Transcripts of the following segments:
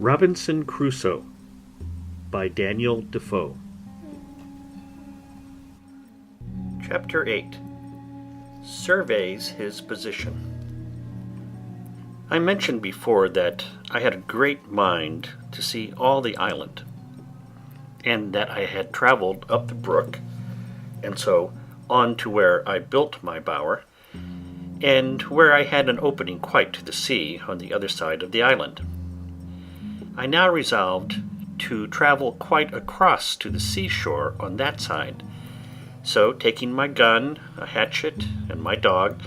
Robinson Crusoe by Daniel Defoe. Chapter 8 Surveys His Position. I mentioned before that I had a great mind to see all the island, and that I had traveled up the brook, and so on to where I built my bower, and where I had an opening quite to the sea on the other side of the island. I now resolved to travel quite across to the seashore on that side. So, taking my gun, a hatchet, and my dog,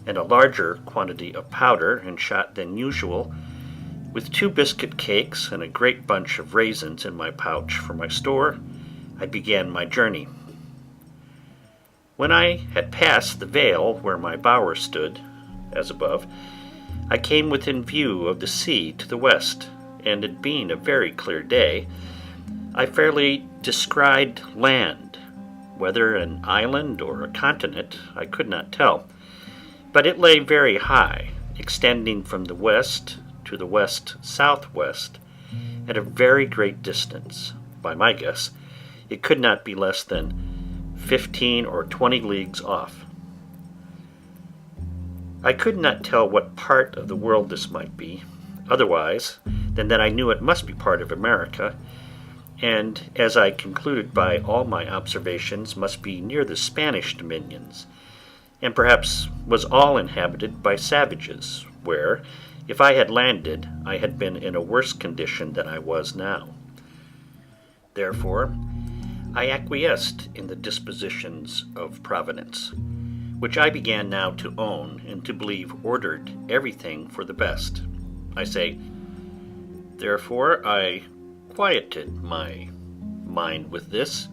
and a larger quantity of powder and shot than usual, with 2 biscuit cakes and a great bunch of raisins in my pouch for my store, I began my journey. When I had passed the vale where my bower stood, as above, I came within view of the sea to the west, and it being a very clear day, I fairly descried land. Whether an island or a continent, I could not tell, but it lay very high, extending from the west to the west-southwest, at a very great distance. By my guess, it could not be less than 15 or 20 leagues off. I could not tell what part of the world this might be, otherwise than that I knew it must be part of America, and, as I concluded by all my observations, must be near the Spanish dominions, and perhaps was all inhabited by savages, where, if I had landed, I had been in a worse condition than I was now. Therefore, I acquiesced in the dispositions of Providence, which I began now to own and to believe ordered everything for the best. I say, therefore, I quieted my mind with this,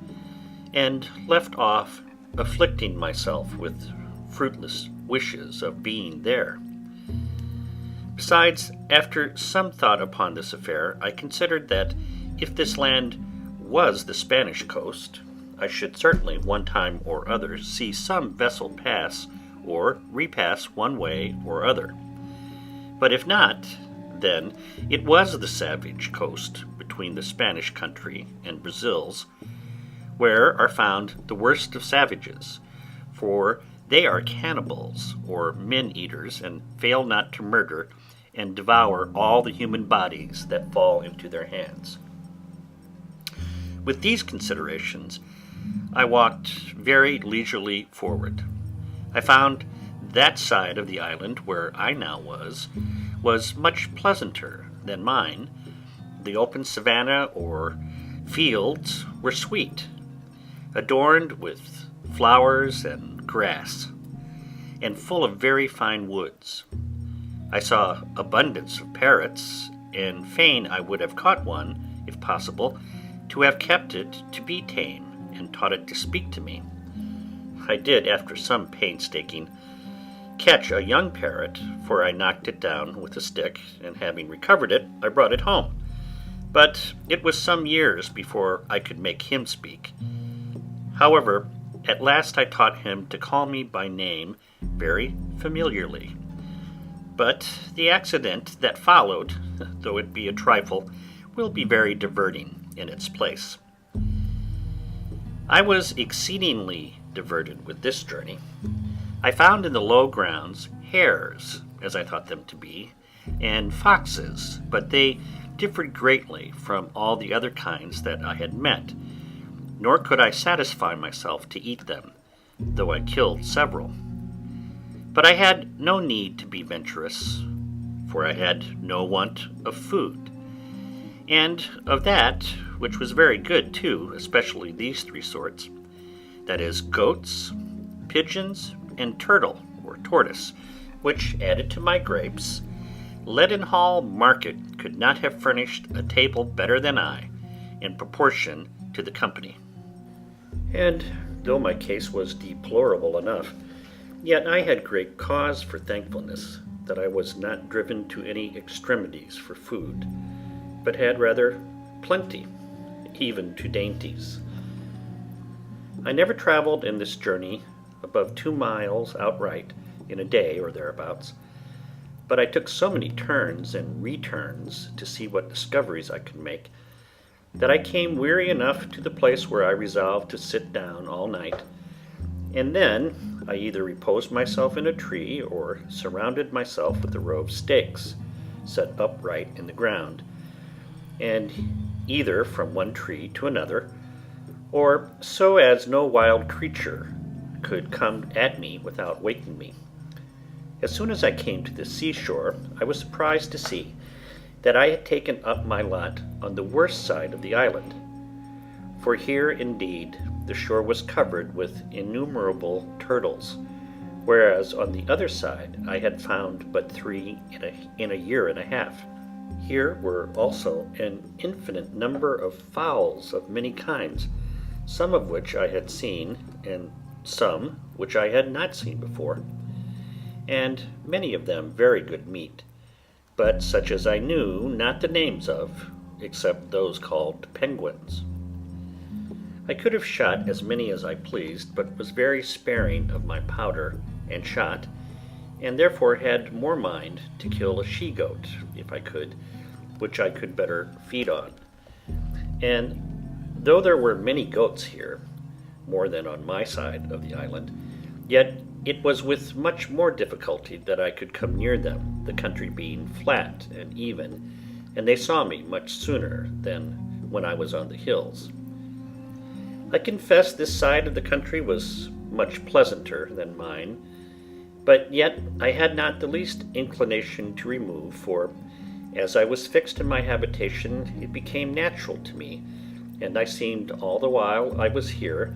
and left off afflicting myself with fruitless wishes of being there. Besides, after some thought upon this affair, I considered that if this land was the Spanish coast, I should certainly one time or other see some vessel pass or repass one way or other. But if not, then it was the savage coast between the Spanish country and Brazil's, where are found the worst of savages, for they are cannibals or men-eaters, and fail not to murder and devour all the human bodies that fall into their hands. With these considerations, I walked very leisurely forward. I found that side of the island where I now was much pleasanter than mine. The open savanna or fields were sweet, adorned with flowers and grass, and full of very fine woods. I saw abundance of parrots, and fain I would have caught one, if possible, to have kept it to be tame, and taught it to speak to me. I did, after some painstaking, catch a young parrot, for I knocked it down with a stick, and having recovered it, I brought it home. But it was some years before I could make him speak. However, at last I taught him to call me by name very familiarly. But the accident that followed, though it be a trifle, will be very diverting in its place. I was exceedingly diverted with this journey. I found in the low grounds hares, as I thought them to be, and foxes, but they differed greatly from all the other kinds that I had met, nor could I satisfy myself to eat them, though I killed several. But I had no need to be venturous, for I had no want of food, and of that which was very good too, especially these 3 sorts, that is, goats, pigeons, and turtle, or tortoise, which, added to my grapes, Leadenhall Market could not have furnished a table better than I, in proportion to the company. And though my case was deplorable enough, yet I had great cause for thankfulness that I was not driven to any extremities for food, but had rather plenty, even to dainties. I never traveled in this journey above 2 miles outright in a day or thereabouts, but I took so many turns and returns to see what discoveries I could make, that I came weary enough to the place where I resolved to sit down all night, and then I either reposed myself in a tree or surrounded myself with a row of stakes set upright in the ground, and either from one tree to another, or so as no wild creature could come at me without waking me. As soon as I came to the seashore, I was surprised to see that I had taken up my lot on the worst side of the island, for here indeed the shore was covered with innumerable turtles, whereas on the other side I had found but 3 in a year and a half. Here were also an infinite number of fowls of many kinds, some of which I had seen, and some which I had not seen before, and many of them very good meat, but such as I knew not the names of, except those called penguins. I could have shot as many as I pleased, but was very sparing of my powder and shot, and therefore had more mind to kill a she-goat, if I could, which I could better feed on. And though there were many goats here, more than on my side of the island, yet it was with much more difficulty that I could come near them, the country being flat and even, and they saw me much sooner than when I was on the hills. I confess this side of the country was much pleasanter than mine, but yet I had not the least inclination to remove, for as I was fixed in my habitation, it became natural to me, and I seemed all the while I was here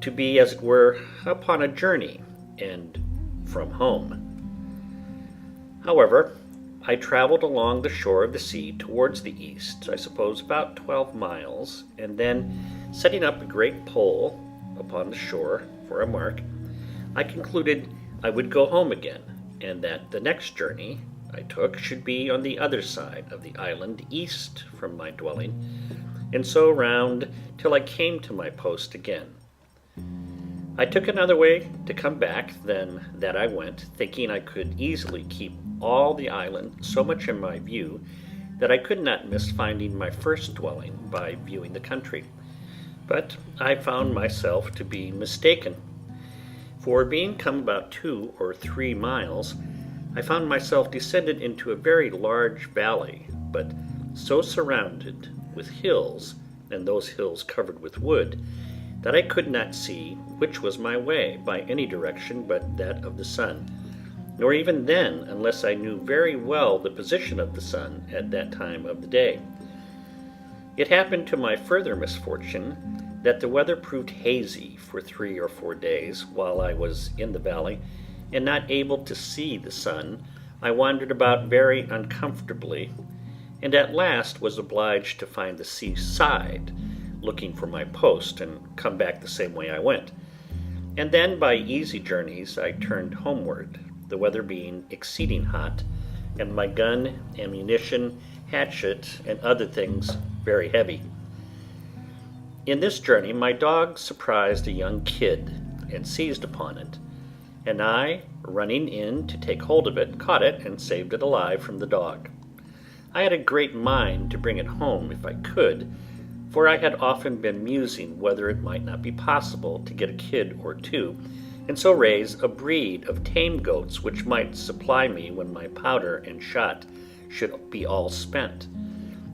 to be, as it were, upon a journey, and from home. However, I travelled along the shore of the sea towards the east, I suppose about 12 miles, and then, setting up a great pole upon the shore for a mark, I concluded I would go home again, and that the next journey I took should be on the other side of the island, east from my dwelling, and so round till I came to my post again. I took another way to come back than that I went, thinking I could easily keep all the island so much in my view that I could not miss finding my first dwelling by viewing the country. But I found myself to be mistaken, for being come about 2 or 3 miles, I found myself descended into a very large valley, but so surrounded with hills, and those hills covered with wood, that I could not see which was my way by any direction but that of the sun, nor even then unless I knew very well the position of the sun at that time of the day. It happened to my further misfortune that the weather proved hazy for 3 or 4 days while I was in the valley, and not able to see the sun, I wandered about very uncomfortably, and at last was obliged to find the seaside, looking for my post, and come back the same way I went. And then by easy journeys I turned homeward, the weather being exceeding hot, and my gun, ammunition, hatchet, and other things very heavy. In this journey my dog surprised a young kid, and seized upon it, and I, running in to take hold of it, caught it and saved it alive from the dog. I had a great mind to bring it home if I could, for I had often been musing whether it might not be possible to get a kid or 2, and so raise a breed of tame goats which might supply me when my powder and shot should be all spent.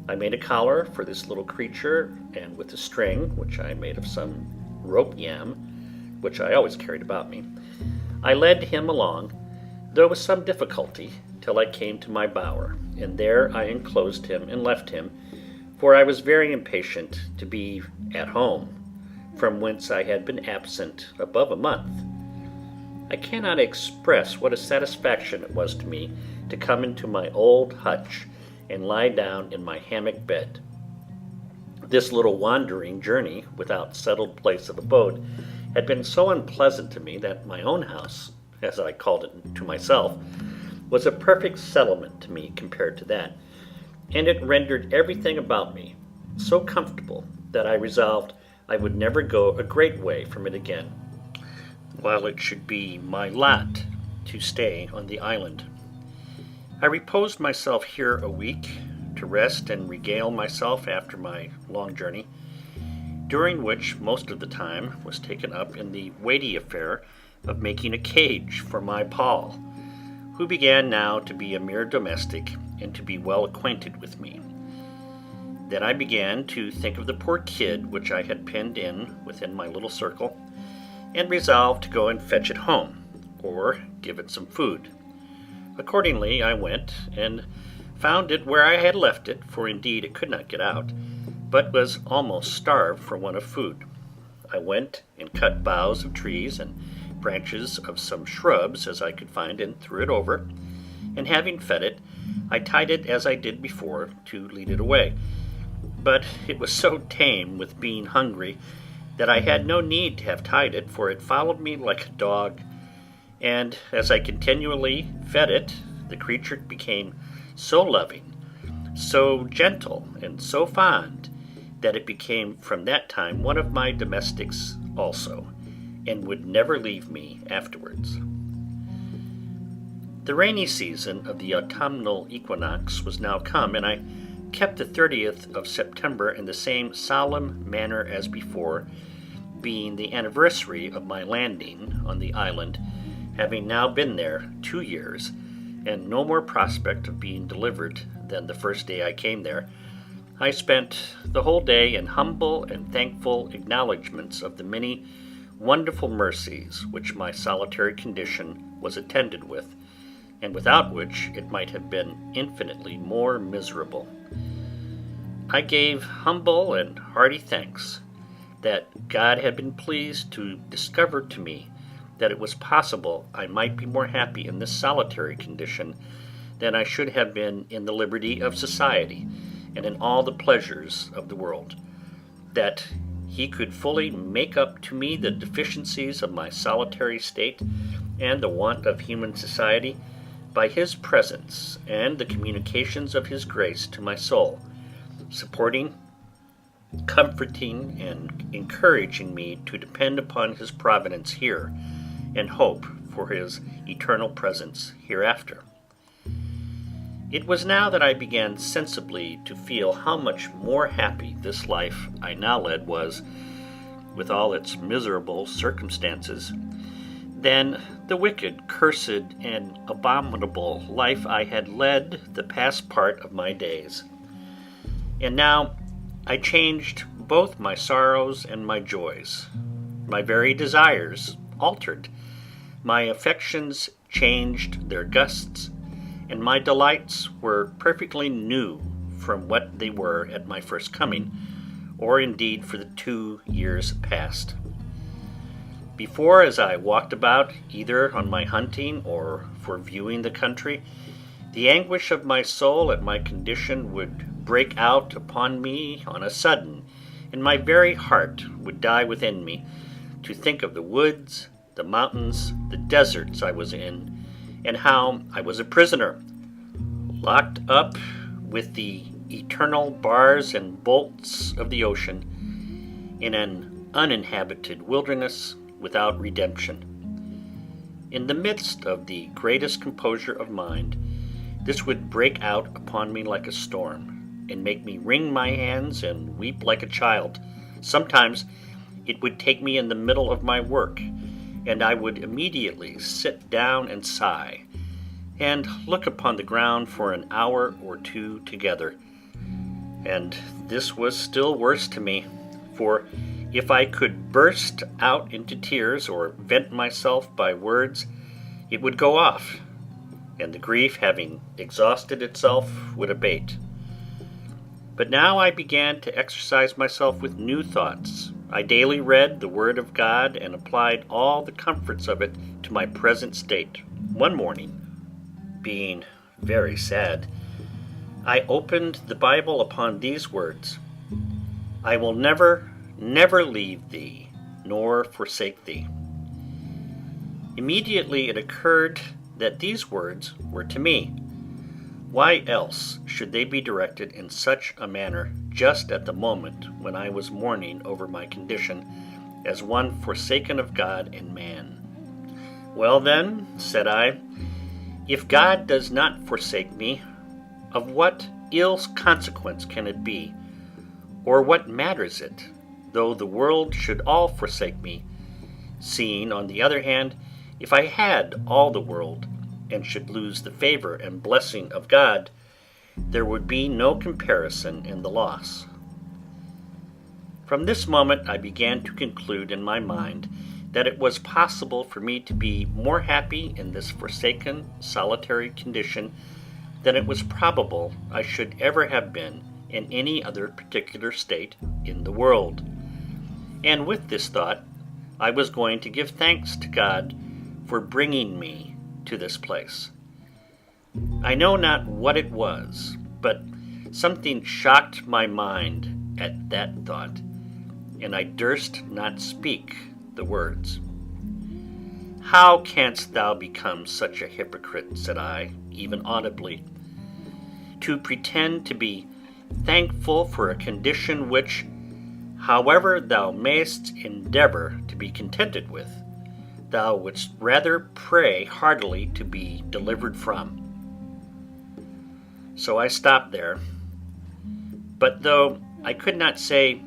I made a collar for this little creature, and with a string, which I made of some rope yam, which I always carried about me, I led him along, though with some difficulty, till I came to my bower, and there I enclosed him and left him, for I was very impatient to be at home, from whence I had been absent above a month. I cannot express what a satisfaction it was to me to come into my old hutch and lie down in my hammock bed. This little wandering journey, without settled place of abode, had been so unpleasant to me that my own house, as I called it to myself, was a perfect settlement to me compared to that, and it rendered everything about me so comfortable that I resolved I would never go a great way from it again, while it should be my lot to stay on the island. I reposed myself here a week to rest and regale myself after my long journey, during which most of the time was taken up in the weighty affair of making a cage for my Paul, who began now to be a mere domestic and to be well acquainted with me. Then I began to think of the poor kid which I had penned in within my little circle, and resolved to go and fetch it home, or give it some food. Accordingly I went, and found it where I had left it, for indeed it could not get out, but was almost starved for want of food. I went and cut boughs of trees and branches of some shrubs as I could find, and threw it over, and having fed it, I tied it as I did before to lead it away. But it was so tame with being hungry that I had no need to have tied it, for it followed me like a dog, and as I continually fed it, the creature became so loving, so gentle, and so fond, that it became from that time one of my domestics also, and would never leave me afterwards. The rainy season of the autumnal equinox was now come, and I kept the 30th of September in the same solemn manner as before, being the anniversary of my landing on the island, having now been there 2 years, and no more prospect of being delivered than the first day I came there. I spent the whole day in humble and thankful acknowledgments of the many wonderful mercies which my solitary condition was attended with, and without which it might have been infinitely more miserable. I gave humble and hearty thanks that God had been pleased to discover to me that it was possible I might be more happy in this solitary condition than I should have been in the liberty of society and in all the pleasures of the world, that he could fully make up to me the deficiencies of my solitary state and the want of human society by his presence and the communications of his grace to my soul, supporting, comforting, and encouraging me to depend upon his providence here, and hope for his eternal presence hereafter. It was now that I began sensibly to feel how much more happy this life I now led was, with all its miserable circumstances, than the wicked, cursed, and abominable life I had led the past part of my days. And now I changed both my sorrows and my joys. My very desires altered. My affections changed their gusts, and my delights were perfectly new from what they were at my first coming, or indeed for the 2 years past. Before, as I walked about, either on my hunting or for viewing the country, the anguish of my soul at my condition would break out upon me on a sudden, and my very heart would die within me, to think of the woods, the mountains, the deserts I was in, and how I was a prisoner, locked up with the eternal bars and bolts of the ocean, in an uninhabited wilderness without redemption. In the midst of the greatest composure of mind, this would break out upon me like a storm, and make me wring my hands and weep like a child. Sometimes it would take me in the middle of my work, and I would immediately sit down and sigh, and look upon the ground for an hour or two together. And this was still worse to me, for if I could burst out into tears or vent myself by words, it would go off, and the grief, having exhausted itself, would abate. But now I began to exercise myself with new thoughts. I daily read the Word of God and applied all the comforts of it to my present state. One morning, being very sad, I opened the Bible upon these words: "I will never, never leave thee, nor forsake thee." Immediately it occurred that these words were to me. Why else should they be directed in such a manner just at the moment when I was mourning over my condition as one forsaken of God and man? "Well then," said I, If God does not forsake me, of what ill consequence can it be? Or what matters it, though the world should all forsake me, seeing, on the other hand, if I had all the world, and should lose the favor and blessing of God, there would be no comparison in the loss. From this moment I began to conclude in my mind that it was possible for me to be more happy in this forsaken, solitary condition than it was probable I should ever have been in any other particular state in the world. And with this thought, I was going to give thanks to God for bringing me to this place. I know not what it was, but something shocked my mind at that thought, and I durst not speak the words. "How canst thou become such a hypocrite," said I, even audibly, "to pretend to be thankful for a condition which, however thou mayst endeavour to be contented with, thou wouldst rather pray heartily to be delivered from?" So I stopped there. But though I could not say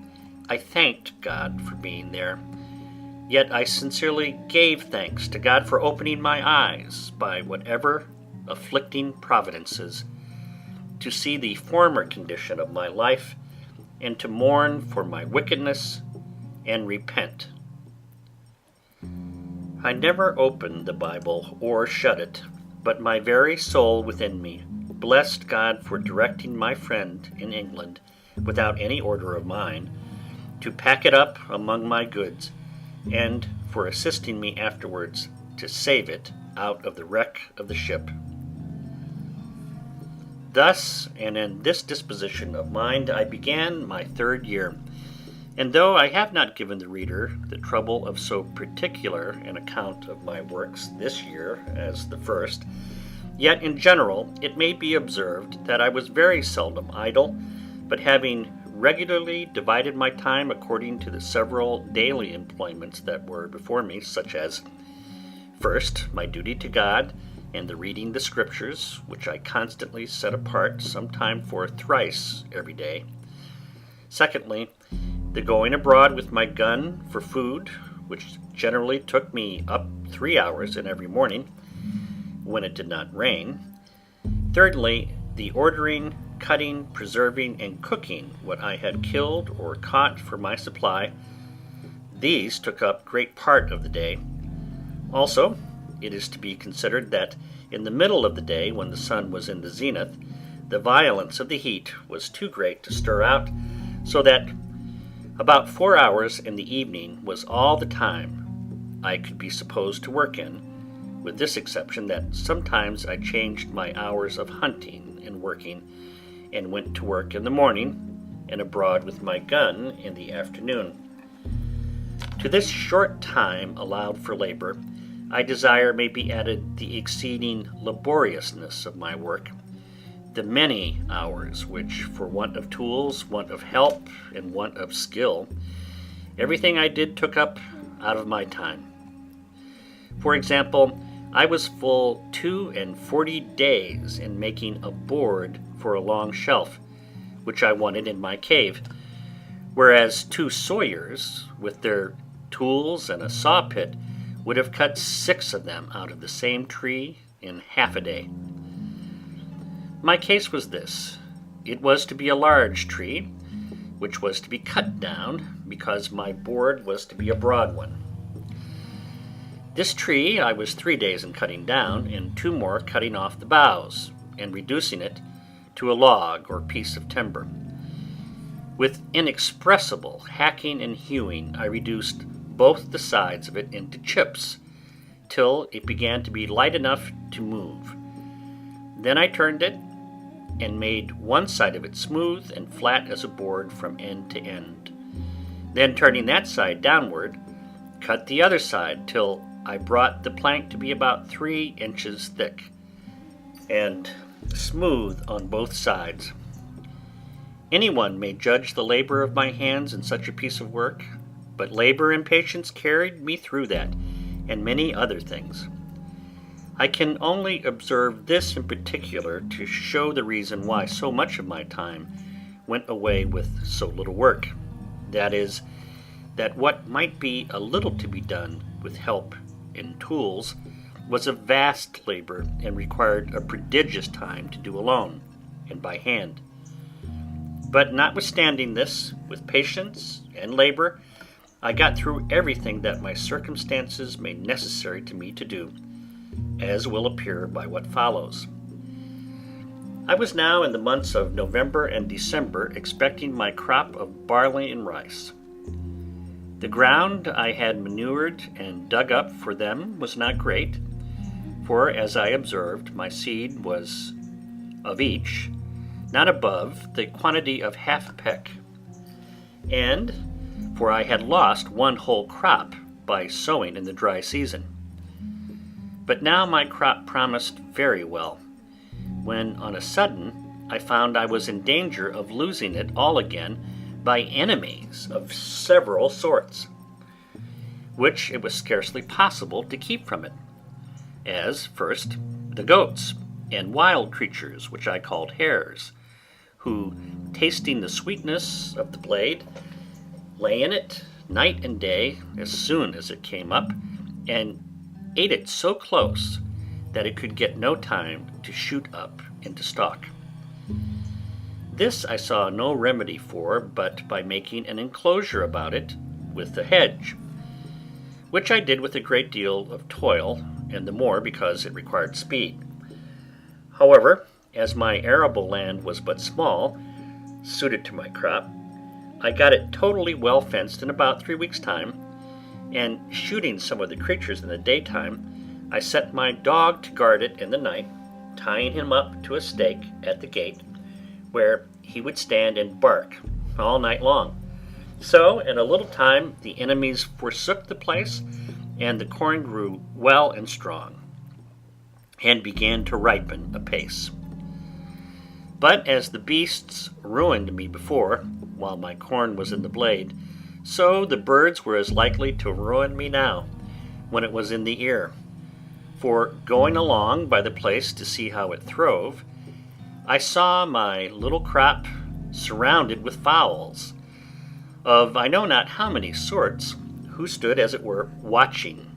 I thanked God for being there, yet I sincerely gave thanks to God for opening my eyes, by whatever afflicting providences, to see the former condition of my life, and to mourn for my wickedness and repent. I never opened the Bible or shut it, but my very soul within me blessed God for directing my friend in England, without any order of mine, to pack it up among my goods, and for assisting me afterwards to save it out of the wreck of the ship. Thus, and in this disposition of mind, I began my 3rd year, and though I have not given the reader the trouble of so particular an account of my works this year as the first, yet in general it may be observed that I was very seldom idle, but having regularly divided my time according to the several daily employments that were before me, such as, first, my duty to God, and the reading the Scriptures, which I constantly set apart some time for thrice every day. Secondly, the going abroad with my gun for food, which generally took me up 3 hours in every morning, when it did not rain. Thirdly, the ordering, cutting, preserving, and cooking what I had killed or caught for my supply. These took up great part of the day. Also, it is to be considered that in the middle of the day, when the sun was in the zenith, the violence of the heat was too great to stir out, so that about 4 hours in the evening was all the time I could be supposed to work in, with this exception, that sometimes I changed my hours of hunting and working, and went to work in the morning, and abroad with my gun in the afternoon. To this short time allowed for labor, I desire may be added the exceeding laboriousness of my work, the many hours which, for want of tools, want of help, and want of skill, everything I did took up out of my time. For example, I was full 42 days in making a board for a long shelf, which I wanted in my cave, whereas 2 sawyers, with their tools and a saw pit, would have cut 6 of them out of the same tree in half a day. My case was this: it was to be a large tree, which was to be cut down, because my board was to be a broad one. This tree I was 3 days in cutting down, and 2 more cutting off the boughs, and reducing it to a log or piece of timber. With inexpressible hacking and hewing, I reduced both the sides of it into chips, till it began to be light enough to move. Then I turned it, and made one side of it smooth and flat as a board from end to end. Then, turning that side downward, cut the other side till I brought the plank to be about 3 inches thick, and smooth on both sides. Anyone may judge the labor of my hands in such a piece of work, but labor and patience carried me through that, and many other things. I can only observe this in particular to show the reason why so much of my time went away with so little work. That is, that what might be a little to be done with help and tools was a vast labor and required a prodigious time to do alone and by hand. But notwithstanding this, with patience and labor, I got through everything that my circumstances made necessary to me to do, as will appear by what follows. I was now in the months of November and December expecting my crop of barley and rice. The ground I had manured and dug up for them was not great, for, as I observed, my seed was of each, not above the quantity of half a peck, and for I had lost one whole crop by sowing in the dry season. But now my crop promised very well, when on a sudden I found I was in danger of losing it all again by enemies of several sorts, which it was scarcely possible to keep from it, as, first, the goats and wild creatures which I called hares, who, tasting the sweetness of the blade, lay in it night and day as soon as it came up, and ate it so close that it could get no time to shoot up into stalk. This I saw no remedy for but by making an enclosure about it with a hedge, which I did with a great deal of toil, and the more because it required speed. However, as my arable land was but small, suited to my crop, I got it totally well fenced in about 3 weeks' time, and shooting some of the creatures in the daytime, I set my dog to guard it in the night, tying him up to a stake at the gate, where he would stand and bark all night long. So, in a little time, the enemies forsook the place, and the corn grew well and strong, and began to ripen apace. But as the beasts ruined me before, while my corn was in the blade, so the birds were as likely to ruin me now, when it was in the ear. For going along by the place to see how it throve, I saw my little crop surrounded with fowls, of I know not how many sorts, who stood, as it were, watching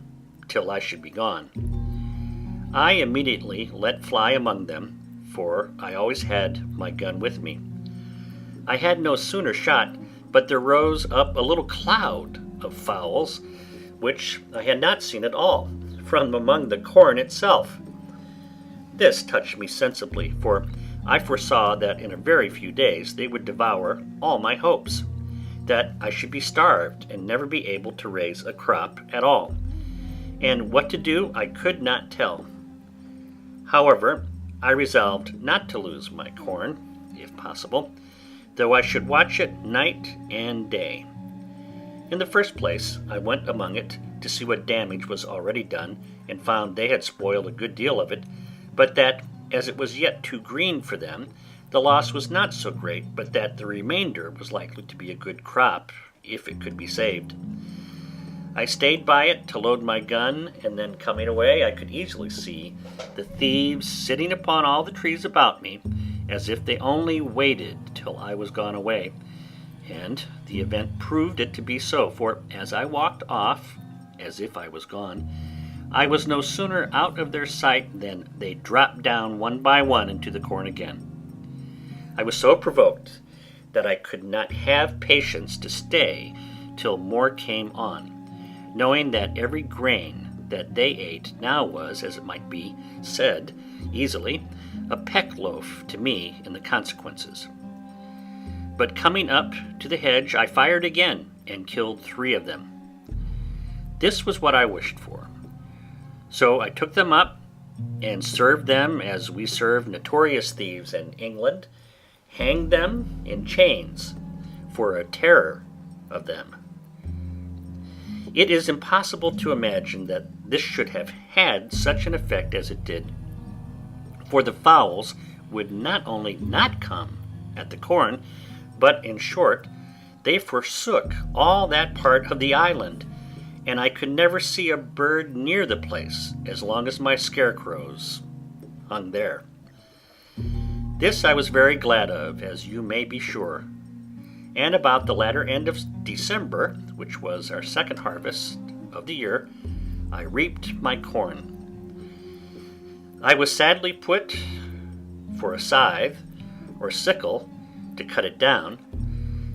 till I should be gone. I immediately let fly among them, for I always had my gun with me. I had no sooner shot, but there rose up a little cloud of fowls, which I had not seen at all, from among the corn itself. This touched me sensibly, for I foresaw that in a very few days they would devour all my hopes, that I should be starved and never be able to raise a crop at all, and what to do I could not tell. However, I resolved not to lose my corn, if possible, though I should watch it night and day. In the first place, I went among it to see what damage was already done, and found they had spoiled a good deal of it, but that, as it was yet too green for them, the loss was not so great, but that the remainder was likely to be a good crop, if it could be saved. I stayed by it to load my gun, and then coming away I could easily see the thieves sitting upon all the trees about me, as if they only waited till I was gone away, and the event proved it to be so, for as I walked off, as if I was gone, I was no sooner out of their sight than they dropped down one by one into the corn again. I was so provoked that I could not have patience to stay till more came on, knowing that every grain that they ate now was, as it might be said easily, a peck loaf to me in the consequences. But coming up to the hedge, I fired again and killed 3 of them. This was what I wished for. So I took them up and served them as we serve notorious thieves in England, hanged them in chains for a terror of them. It is impossible to imagine that this should have had such an effect as it did, for the fowls would not only not come at the corn, but, in short, they forsook all that part of the island, and I could never see a bird near the place as long as my scarecrows hung there. This I was very glad of, as you may be sure. And about the latter end of December, which was our second harvest of the year, I reaped my corn. I was sadly put for a scythe or sickle to cut it down,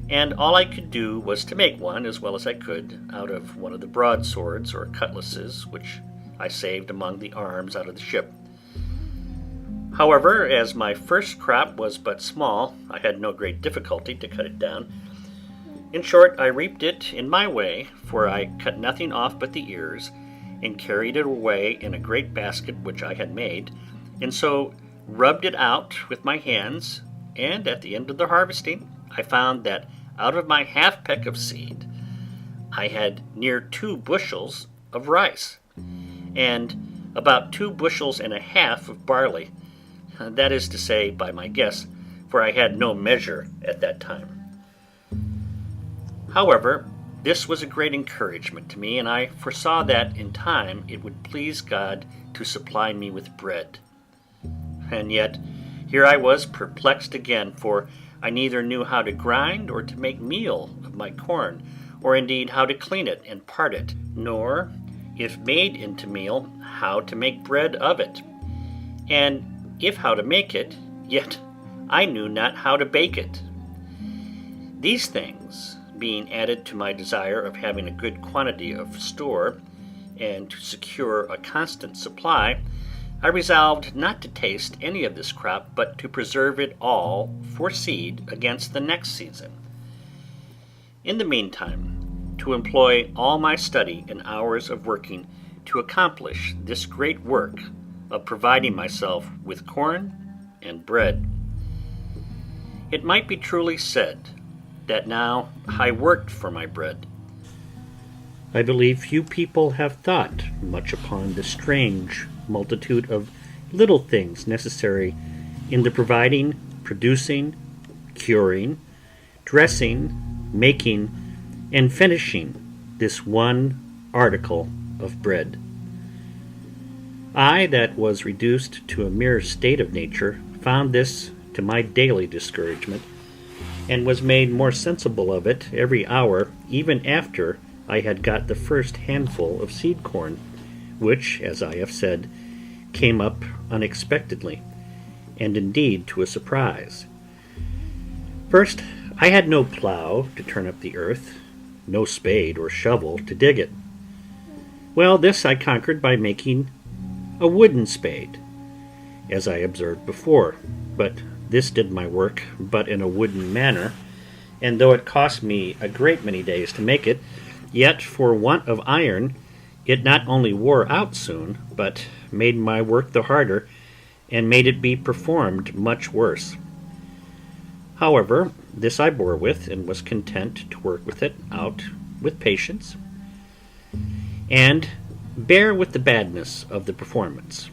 and all I could do was to make one as well as I could out of one of the broadswords or cutlasses which I saved among the arms out of the ship. However, as my first crop was but small, I had no great difficulty to cut it down. In short, I reaped it in my way, for I cut nothing off but the ears, and carried it away in a great basket which I had made, and so rubbed it out with my hands, and at the end of the harvesting I found that out of my half peck of seed I had near 2 bushels of rice, and about 2 bushels and a half of barley. That is to say, by my guess, for I had no measure at that time. However, this was a great encouragement to me, and I foresaw that in time it would please God to supply me with bread. And yet, here I was perplexed again, for I neither knew how to grind or to make meal of my corn, or indeed how to clean it and part it, nor, if made into meal, how to make bread of it. And if how to make it, yet I knew not how to bake it. These things, being added to my desire of having a good quantity of store, and to secure a constant supply, I resolved not to taste any of this crop, but to preserve it all for seed against the next season. In the meantime, to employ all my study and hours of working to accomplish this great work of providing myself with corn and bread. It might be truly said that now I worked for my bread. I believe few people have thought much upon the strange multitude of little things necessary in the providing, producing, curing, dressing, making, and finishing this one article of bread. I, that was reduced to a mere state of nature, found this to my daily discouragement, and was made more sensible of it every hour, even after I had got the first handful of seed corn, which, as I have said, came up unexpectedly, and indeed to a surprise. First, I had no plough to turn up the earth, no spade or shovel to dig it. Well, this I conquered by making a wooden spade, as I observed before, but this did my work but in a wooden manner, and though it cost me a great many days to make it, yet for want of iron it not only wore out soon, but made my work the harder, and made it be performed much worse. However, this I bore with, and was content to work with it out with patience, and bear with the badness of the performance.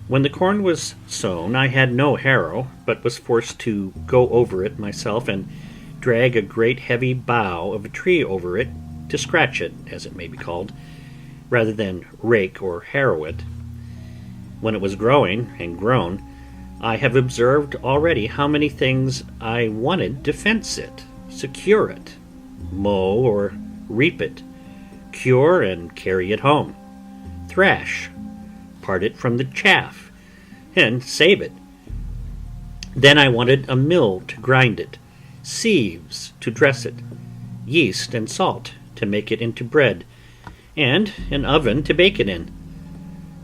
When the corn was sown, I had no harrow, but was forced to go over it myself, and drag a great heavy bough of a tree over it, to scratch it, as it may be called, rather than rake or harrow it. When it was growing and grown, I have observed already how many things I wanted to fence it, secure it, mow or reap it, cure and carry it home, thrash, part it from the chaff, and save it. Then I wanted a mill to grind it, sieves to dress it, yeast and salt to make it into bread, and an oven to bake it in.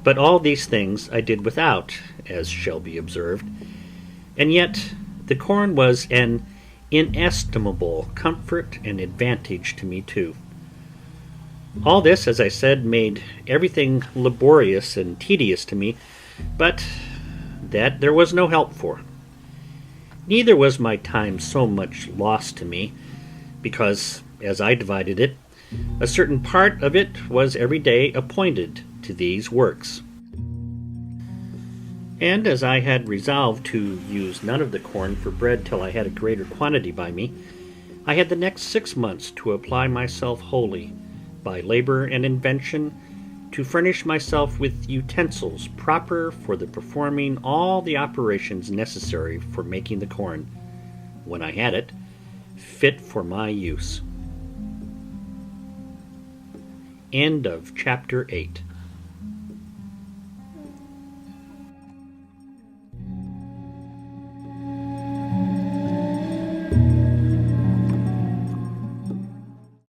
But all these things I did without, as shall be observed, and yet the corn was an inestimable comfort and advantage to me too. All this, as I said, made everything laborious and tedious to me, but that there was no help for. Neither was my time so much lost to me, because, as I divided it, a certain part of it was every day appointed to these works. And as I had resolved to use none of the corn for bread till I had a greater quantity by me, I had the next 6 months to apply myself wholly by labor and invention, to furnish myself with utensils proper for the performing all the operations necessary for making the corn, when I had it, fit for my use. End of chapter 8.